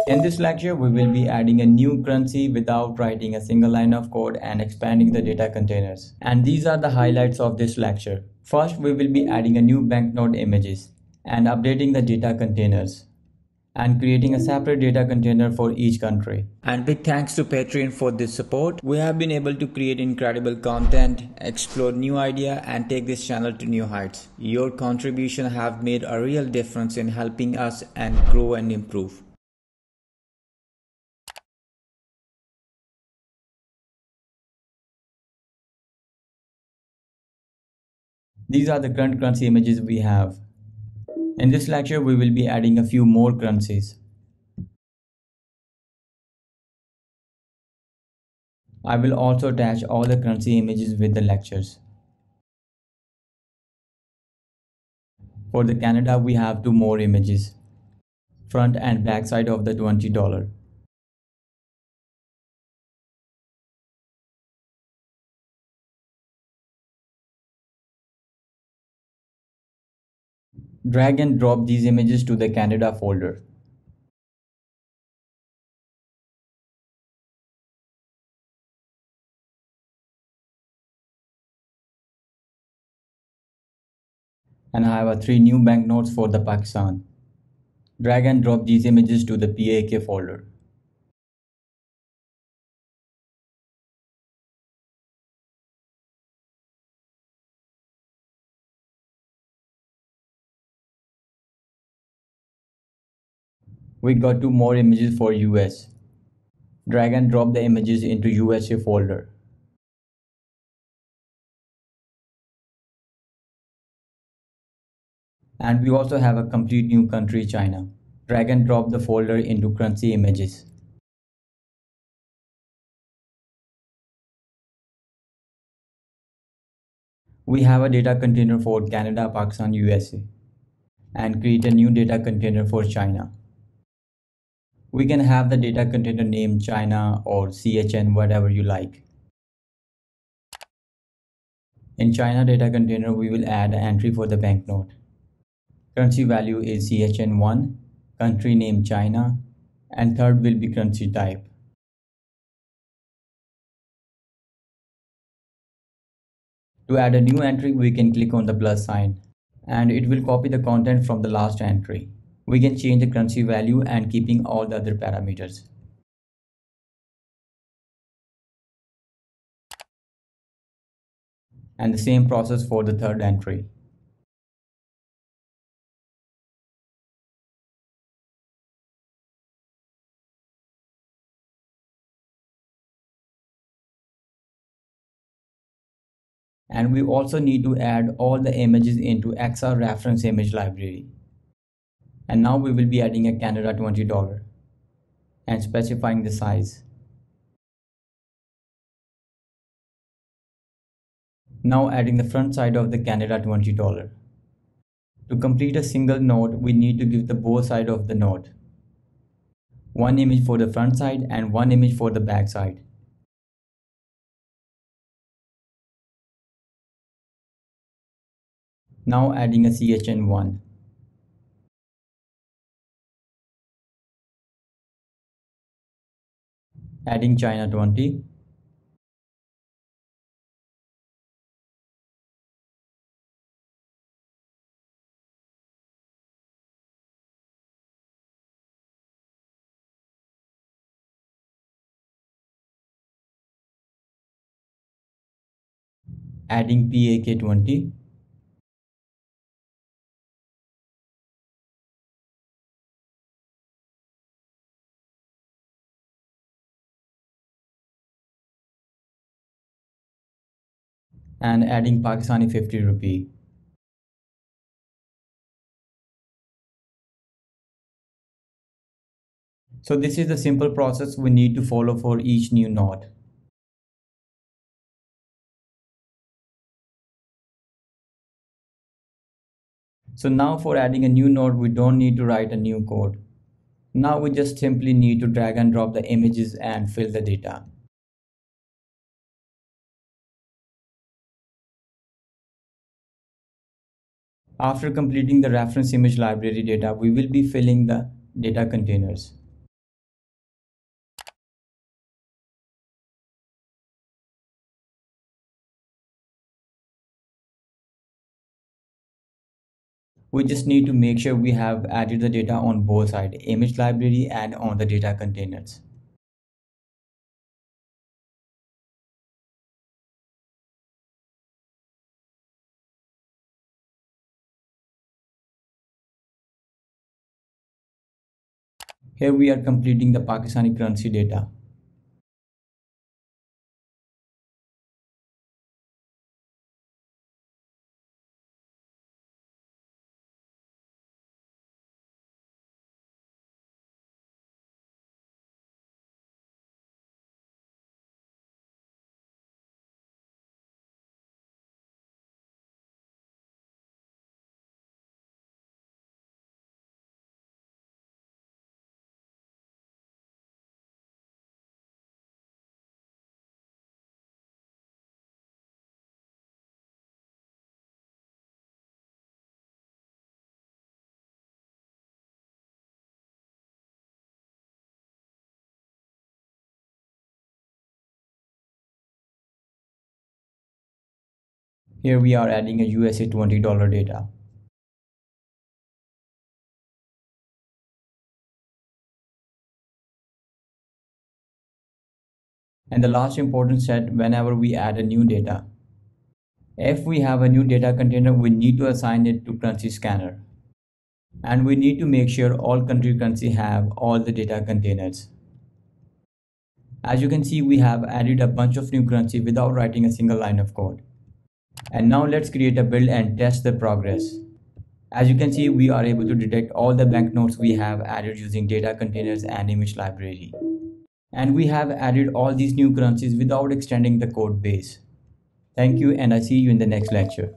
In this lecture, we will be adding a new currency without writing a single line of code and expanding the data containers. And these are the highlights of this lecture. First, we will be adding a new banknote images and updating the data containers and creating a separate data container for each country. And big thanks to Patron for this support. We have been able to create incredible content, explore new ideas, and take this channel to new heights. Your contribution have made a real difference in helping us and grow and improve. These are the current currency images we have. In this lecture, we will be adding a few more currencies. I will also attach all the currency images with the lectures. For the Canada, we have two more images, front and back side of the $20. Drag and drop these images to the Canada folder. And I have three new banknotes for the Pakistan. Drag and drop these images to the PAK folder. We got two more images for US. Drag and drop the images into USA folder. And we also have a complete new country, China. Drag and drop the folder into currency images. We have a data container for Canada, Pakistan, USA. And create a new data container for China. We can have the data container name China or CHN, whatever you like. In China data container, we will add an entry for the banknote. Currency value is CHN1, country name China, and third will be currency type. To add a new entry, we can click on the plus sign and it will copy the content from the last entry. We can change the currency value and keeping all the other parameters. And the same process for the third entry. And we also need to add all the images into XR reference image library. And now we will be adding a Canada $20 and specifying the size. Now adding the front side of the Canada $20. To complete a single note, we need to give the both side of the note. One image for the front side and one image for the back side. Now adding a CHN1. Adding China 20. Adding PAK 20. And adding Pakistani 50 rupee. So this is the simple process we need to follow for each new note. So now for adding a new note, we don't need to write a new code. Now we just simply need to drag and drop the images and fill the data. After completing the reference image library data, we will be filling the data containers. We just need to make sure we have added the data on both sides, image library and on the data containers. Here we are completing the Pakistani currency data. Here we are adding a USA $20 data. And the last important set whenever we add a new data. If we have a new data container, we need to assign it to currency scanner. And we need to make sure all country currency have all the data containers. As you can see, we have added a bunch of new currency without writing a single line of code. And now let's create a build and test the progress. As you can see, we are able to detect all the banknotes we have added using data containers and image library. And we have added all these new currencies without extending the code base. Thank you, and I see you in the next lecture.